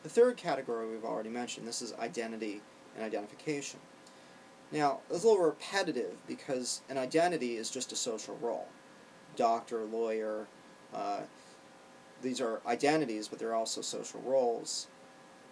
The third category we've already mentioned. This is identity and identification. Now, it's a little repetitive because an identity is just a social role. Doctor, lawyer, these are identities, but they're also social roles.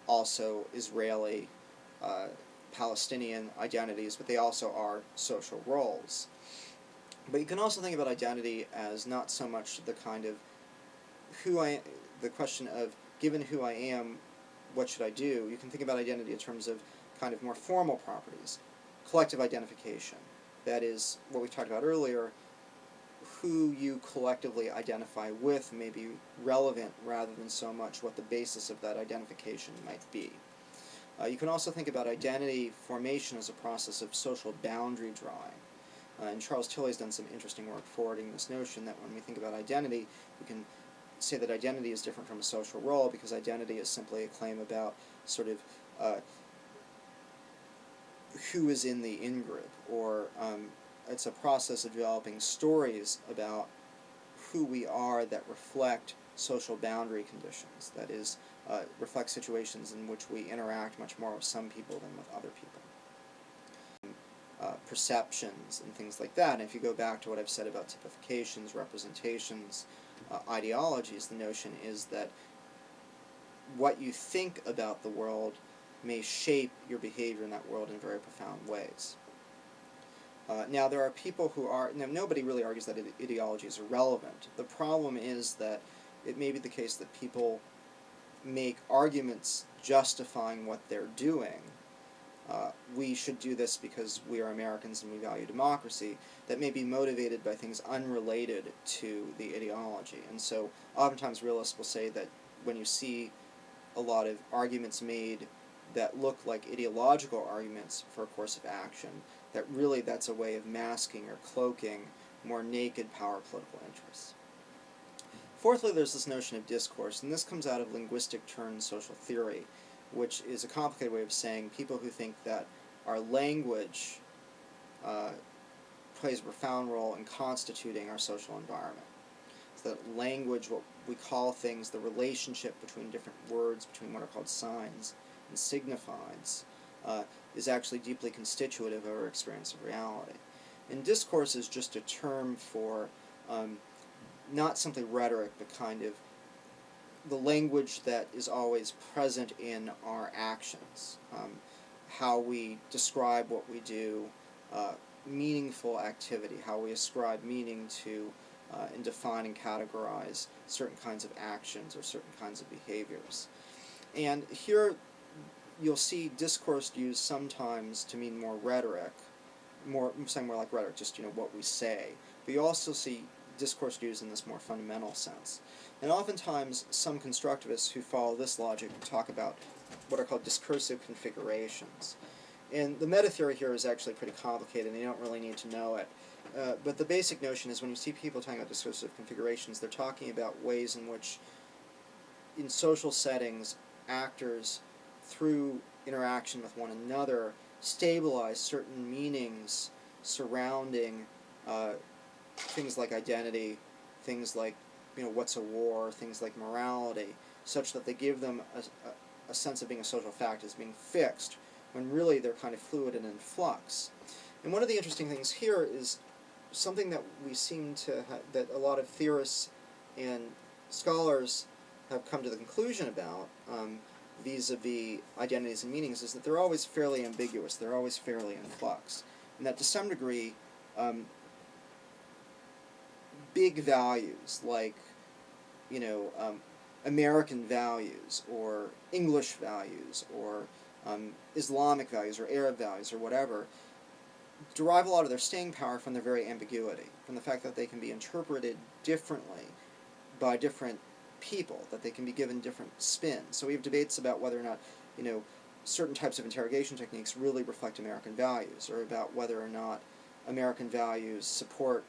Also Israeli, Palestinian identities, but they also are social roles. But you can also think about identity as not so much the kind of the question of, given who I am, what should I do? You can think about identity in terms of kind of more formal properties. Collective identification. That is, what we talked about earlier, who you collectively identify with may be relevant rather than so much what the basis of that identification might be. You can also think about identity formation as a process of social boundary drawing. And Charles Tilley's done some interesting work forwarding this notion that when we think about identity, we can say that identity is different from a social role because identity is simply a claim about sort of who is in the in-group, or it's a process of developing stories about who we are that reflect social boundary conditions, that is, reflect situations in which we interact much more with some people than with other people. Perceptions and things like that. And if you go back to what I've said about typifications, representations, ideologies, the notion is that what you think about the world may shape your behavior in that world in very profound ways. Now, there are people who are... Now, nobody really argues that ideology is irrelevant. The problem is that it may be the case that people make arguments justifying what they're doing. We should do this because we are Americans and we value democracy, that may be motivated by things unrelated to the ideology. And so oftentimes realists will say that when you see a lot of arguments made that look like ideological arguments for a course of action, that really that's a way of masking or cloaking more naked power political interests. Fourthly, there's this notion of discourse, and this comes out of linguistic-turned social theory, which is a complicated way of saying people who think that our language plays a profound role in constituting our social environment. So that language, what we call things, the relationship between different words, between what are called signs and signifieds, is actually deeply constitutive of our experience of reality. And discourse is just a term for not simply rhetoric, but kind of the language that is always present in our actions, how we describe what we do, meaningful activity, how we ascribe meaning to and define and categorize certain kinds of actions or certain kinds of behaviors. And here you'll see discourse used sometimes to mean more rhetoric, something more like rhetoric, just what we say. But you also see discourse used in this more fundamental sense. And oftentimes some constructivists who follow this logic talk about what are called discursive configurations. And the meta-theory here is actually pretty complicated, and you don't really need to know it. But the basic notion is when you see people talking about discursive configurations, they're talking about ways in which, in social settings, actors, through interaction with one another, stabilize certain meanings surrounding things like identity, things like what's a war, things like morality, such that they give them a sense of being a social fact as being fixed, when really they're kind of fluid and in flux. And one of the interesting things here is something that we seem to that a lot of theorists and scholars have come to the conclusion about vis-a-vis identities and meanings, is that they're always fairly ambiguous, they're always fairly in flux, and that to some degree big values like American values or English values or Islamic values or Arab values or whatever derive a lot of their staying power from their very ambiguity, from the fact that they can be interpreted differently by different people, that they can be given different spins. So we have debates about whether or not certain types of interrogation techniques really reflect American values, or about whether or not American values support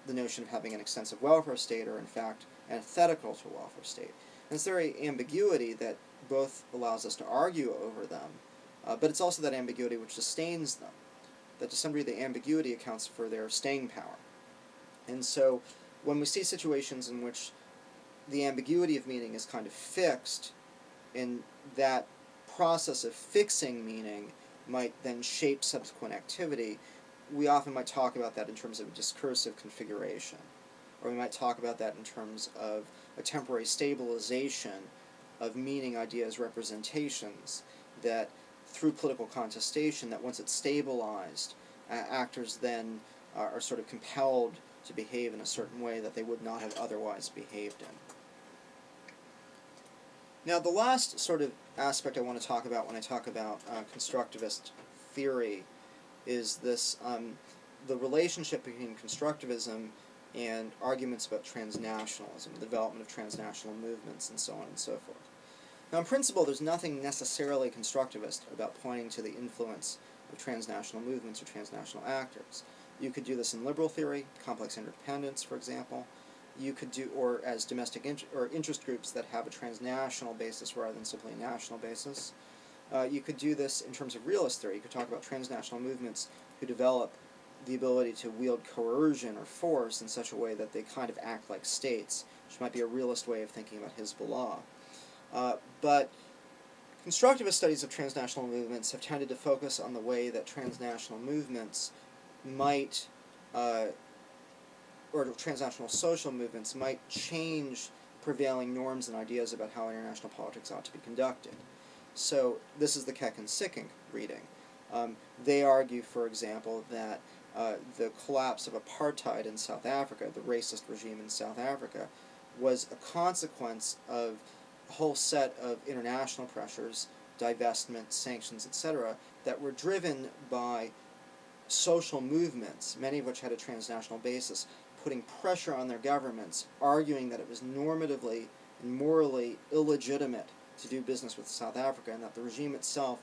the notion of having an extensive welfare state, or in fact antithetical to a welfare state. And it's very ambiguity that both allows us to argue over them, but it's also that ambiguity which sustains them, that to some degree the ambiguity accounts for their staying power. And so when we see situations in which the ambiguity of meaning is kind of fixed, and that process of fixing meaning might then shape subsequent activity. We often might talk about that in terms of discursive configuration, or we might talk about that in terms of a temporary stabilization of meaning, ideas, representations, that through political contestation, that once it's stabilized, actors then are sort of compelled to behave in a certain way that they would not have otherwise behaved in. Now, the last sort of aspect I want to talk about when I talk about constructivist theory is this, the relationship between constructivism and arguments about transnationalism, the development of transnational movements, and so on and so forth. Now, in principle, there's nothing necessarily constructivist about pointing to the influence of transnational movements or transnational actors. You could do this in liberal theory, complex interdependence, for example. You could do, or as domestic or interest groups that have a transnational basis rather than simply a national basis. You could do this in terms of realist theory. You could talk about transnational movements who develop the ability to wield coercion or force in such a way that they kind of act like states, which might be a realist way of thinking about Hezbollah. But constructivist studies of transnational movements have tended to focus on the way that transnational movements might, or transnational social movements might change prevailing norms and ideas about how international politics ought to be conducted. So this is the Keck and Sikkink reading. They argue, for example, that the collapse of apartheid in South Africa, the racist regime in South Africa, was a consequence of a whole set of international pressures, divestment, sanctions, etc., that were driven by social movements, many of which had a transnational basis, putting pressure on their governments, arguing that it was normatively and morally illegitimate to do business with South Africa, and that the regime itself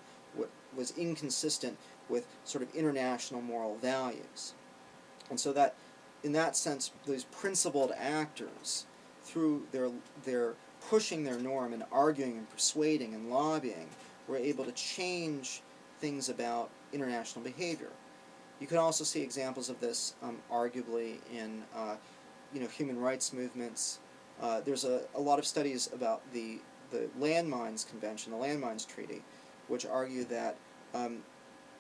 was inconsistent with sort of international moral values. And so that, in that sense, those principled actors, through their pushing their norm and arguing and persuading and lobbying, were able to change things about international behavior. You can also see examples of this, arguably, in human rights movements. There's a lot of studies about the Landmines Convention, the Landmines Treaty, which argue that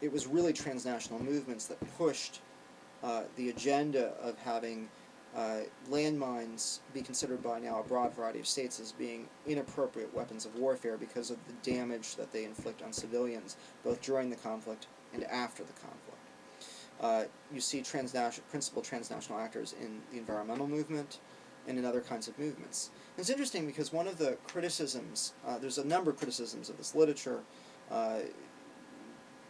it was really transnational movements that pushed the agenda of having landmines be considered by now a broad variety of states as being inappropriate weapons of warfare because of the damage that they inflict on civilians, both during the conflict and after the conflict. You see principal transnational actors in the environmental movement and in other kinds of movements. And it's interesting because one of the criticisms, there's a number of criticisms of this literature.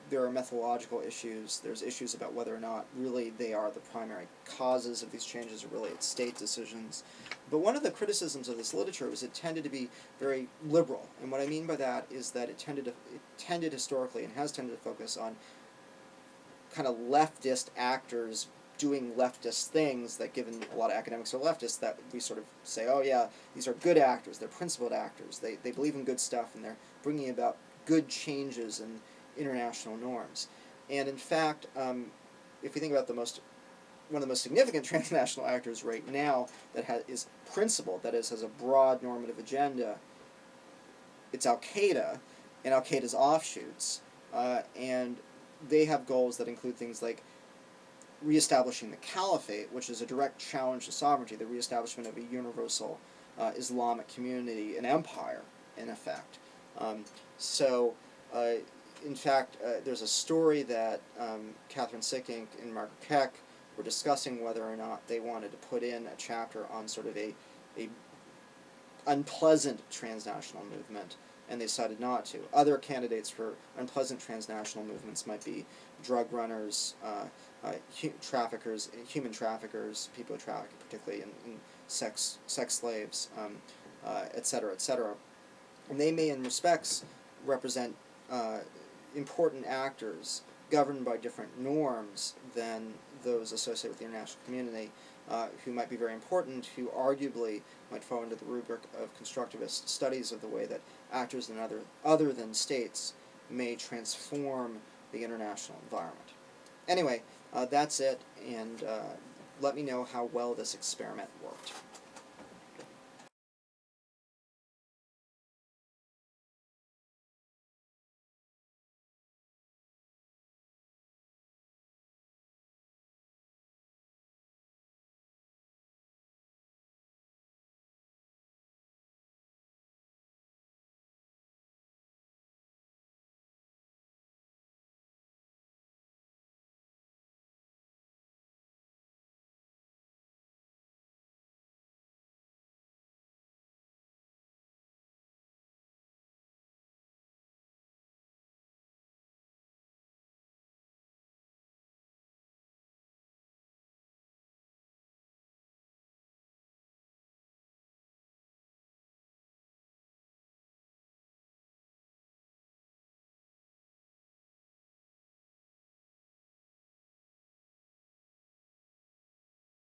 There are methodological issues. There's issues about whether or not really they are the primary causes of these changes, or really it's state decisions. But one of the criticisms of this literature was it tended to be very liberal. And what I mean by that is that it tended historically and has tended to focus on kind of leftist actors doing leftist things that, given a lot of academics are leftists, that we sort of say, oh yeah, these are good actors, they're principled actors, they believe in good stuff, and they're bringing about good changes in international norms. And in fact, if you think about one of the most significant transnational actors right now that is principled, that is, has a broad normative agenda, it's Al-Qaeda and Al-Qaeda's offshoots, and they have goals that include things like reestablishing the caliphate, which is a direct challenge to sovereignty, the reestablishment of a universal Islamic community, an empire, in effect. In fact, there's a story that Catherine Sikkink and Margaret Keck were discussing whether or not they wanted to put in a chapter on sort of a unpleasant transnational movement, and they decided not to. Other candidates for unpleasant transnational movements might be drug runners, traffickers, human traffickers, people who traffic, particularly in sex slaves, etc., etc. And they may, in respects, represent important actors governed by different norms than those associated with the international community, who might be very important, who arguably might fall into the rubric of constructivist studies of the way that actors in other than states may transform the international environment. Anyway, that's it, and let me know how well this experiment worked.